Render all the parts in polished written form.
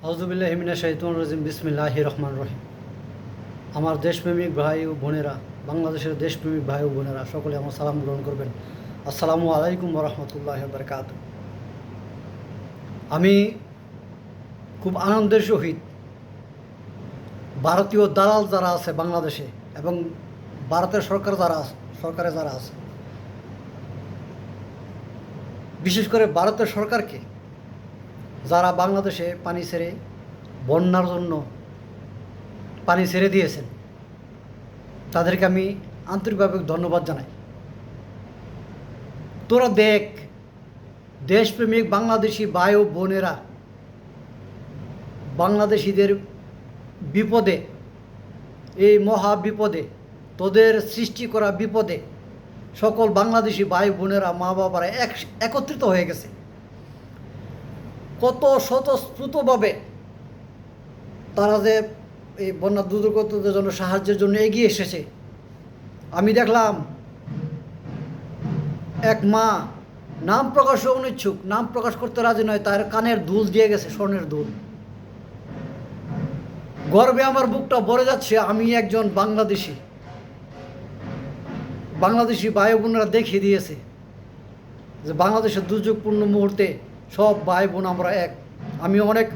আউযুবিল্লাহি মিনাশ শাইতানির রাজিম বিসমিল্লাহির রহমানির রহিম। আমার দেশপ্রেমিক ভাই ও বোনেরা, বাংলাদেশের দেশপ্রেমিক ভাই ও বোনেরা সকলে আমার সালাম গ্রহণ করবেন। আসসালামু আলাইকুম ওয়া রাহমাতুল্লাহি ওয়া বারাকাতুহু। আমি খুব আনন্দের সহিত ভারতীয় দালাল যারা আছে বাংলাদেশে এবং ভারতের সরকারে যারা আছে, বিশেষ করে ভারতের সরকারকে যারা বাংলাদেশে বন্যার জন্য পানি ছেড়ে দিয়েছেন, তাদেরকে আমি আন্তরিকভাবে ধন্যবাদ জানাই। তোরা দেখ, দেশপ্রেমিক বাংলাদেশি ভাই ও বোনেরা বাংলাদেশিদের বিপদে, এই মহা বিপদে, তোদের সৃষ্টি করা বিপদে সকল বাংলাদেশি ভাই বোনেরা, মা বাবারা একত্রিত হয়ে গেছে। কত স্বতঃস্ফূর্তভাবে তারা যে এই বন্যা দুর্গতদের জন্য সাহায্যের জন্য এগিয়ে এসেছে। আমি দেখলাম এক মা, নাম প্রকাশে অনিচ্ছুক, নাম প্রকাশ করতে রাজি নয়, তার কানের দুল দিয়ে গেছে, স্বর্ণের দুল। গর্বে আমার বুকটা ভরে যাচ্ছে। আমি একজন বাংলাদেশি ভাই বোনেরা দেখিয়ে দিয়েছে যে বাংলাদেশের দুর্যোগপূর্ণ মুহূর্তে সব ভাই বোন আমরা এক। আমি অনেক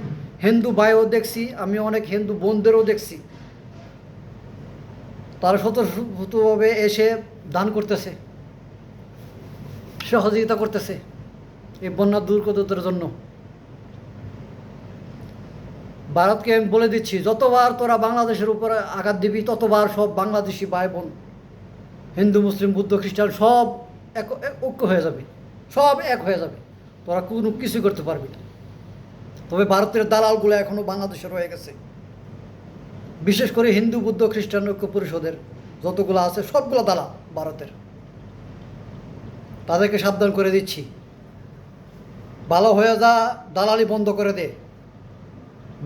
হিন্দু ভাইও দেখছি, আমি অনেক হিন্দু বোনদেরও দেখছি, তারা স্বতঃস্ফূর্তভাবে এসে দান করতেছে, সহযোগিতা করতেছে এই বন্যা দুর্গতদের জন্য। ভারতকে আমি বলে দিচ্ছি, যতবার তোরা বাংলাদেশের উপরে আঘাত দিবি, ততবার সব বাংলাদেশি ভাই বোন, হিন্দু মুসলিম বুদ্ধ খ্রিস্টান সব ঐক্য হয়ে যাবে, সব এক হয়ে যাবে, তোরা কোনো কিছুই করতে পারবি না। তবে ভারতের দালালগুলো এখনও বাংলাদেশে রয়ে গেছে, বিশেষ করে হিন্দু বুদ্ধ খ্রিস্টান ঐক্য পরিষদের যতগুলো আছে সবগুলো দালাল ভারতের। তাদেরকে সাবধান করে দিচ্ছি, ভালো হয়ে যা, দালালি বন্ধ করে দে।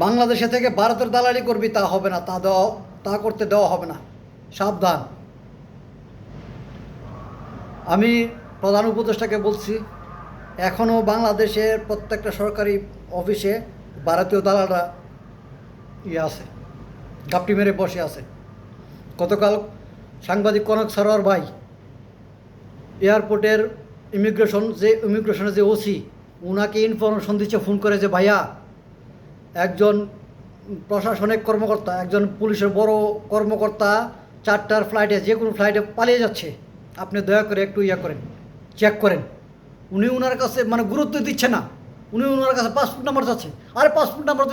বাংলাদেশে থেকে ভারতের দালালি করবি, তা হবে না, তা করতে দেওয়া হবে না, সাবধান। আমি প্রধান উপদেষ্টাকে বলছি, এখনও বাংলাদেশের প্রত্যেকটা সরকারি অফিসে ভারতীয় দালালরা আছে, ঘাপটি মেরে বসে আছে। গতকাল সাংবাদিক কনক সরোয়ার ভাই এয়ারপোর্টের ইমিগ্রেশনের যে ওসি, ওনাকে ইনফরমেশন দিচ্ছে ফোন করে যে ভাইয়া, একজন প্রশাসনিক কর্মকর্তা, একজন পুলিশের বড় কর্মকর্তা 4টার ফ্লাইটে, যে কোনো ফ্লাইটে পালিয়ে যাচ্ছে, আপনি দয়া করে একটু চেক করেন। উনি ওনার কাছে গুরুত্ব দিচ্ছে না, উনি ওনার কাছে পাসপোর্ট নাম্বার চাচ্ছে। আরে পাসপোর্ট নাম্বার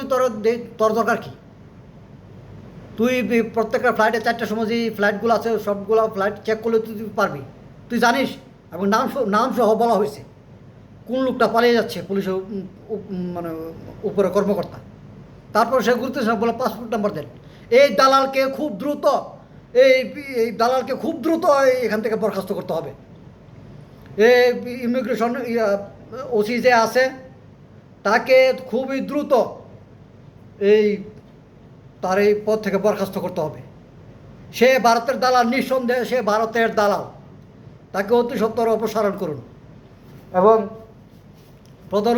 তোর দরকার কি? তুই প্রত্যেকটা ফ্লাইটে 4টার সময় যে ফ্লাইটগুলো আছে সবগুলো ফ্লাইট চেক করলে তুই পারবি, তুই জানিস। এবং নাম সহ বলা হয়েছে কোন লোকটা পালিয়ে যাচ্ছে, পুলিশের উপরে কর্মকর্তা। তারপর সে গুরুত্ব বলে পাসপোর্ট নাম্বার দেন। এই দালালকে খুব দ্রুত এখান থেকে বরখাস্ত করতে হবে। এই ইমিগ্রেশন ওসি যে আছে, তাকে খুবই দ্রুত তার এই পদ থেকে বরখাস্ত করতে হবে। সে ভারতের দালাল, নিঃসন্দেহে সে ভারতের দালাল, তাকে অতি সত্বর অপসারণ করুন। এবং প্রধান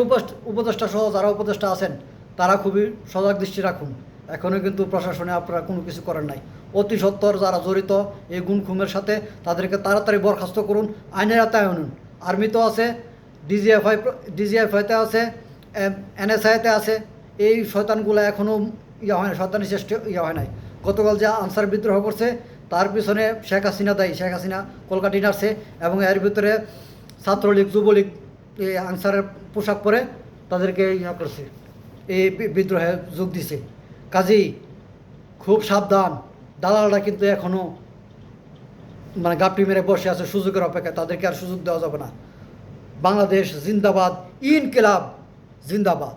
উপদেষ্টা সহ যারা উপদেষ্টা আছেন, তারা খুবই সজাগ দৃষ্টি রাখুন। এখনও কিন্তু প্রশাসনে আপনারা কোনো কিছু করেন নাই। অতি সত্বর যারা জড়িত এই গুণখুমের সাথে, তাদেরকে তাড়াতাড়ি বরখাস্ত করুন, আইনের আওতায় আনুন। আর্মিতেও আছে, ডিজিএফআইতে আছে, এনএসআইতে আছে। এই শয়তানগুলো এখনও হয় না, শয়তানি চেষ্টা হয় নাই। গতকাল যে আনসার বিদ্রোহ করছে, তার পিছনে শেখ হাসিনা দায়ী। শেখ হাসিনা কলকাতা নার্সে, এবং এর ভিতরে ছাত্রলীগ, যুবলীগ এই আনসারের পোশাক পরে তাদেরকে করছে, এই বিদ্রোহে যোগ দিছে। কাজেই খুব সাবধান, দালালরা কিন্তু এখনও গাপটি মেরে বসে আছে সুযোগের অপেক্ষায়, তাদেরকে আর সুযোগ দেওয়া যাবে না। বাংলাদেশ জিন্দাবাদ, ইনকিলাব জিন্দাবাদ।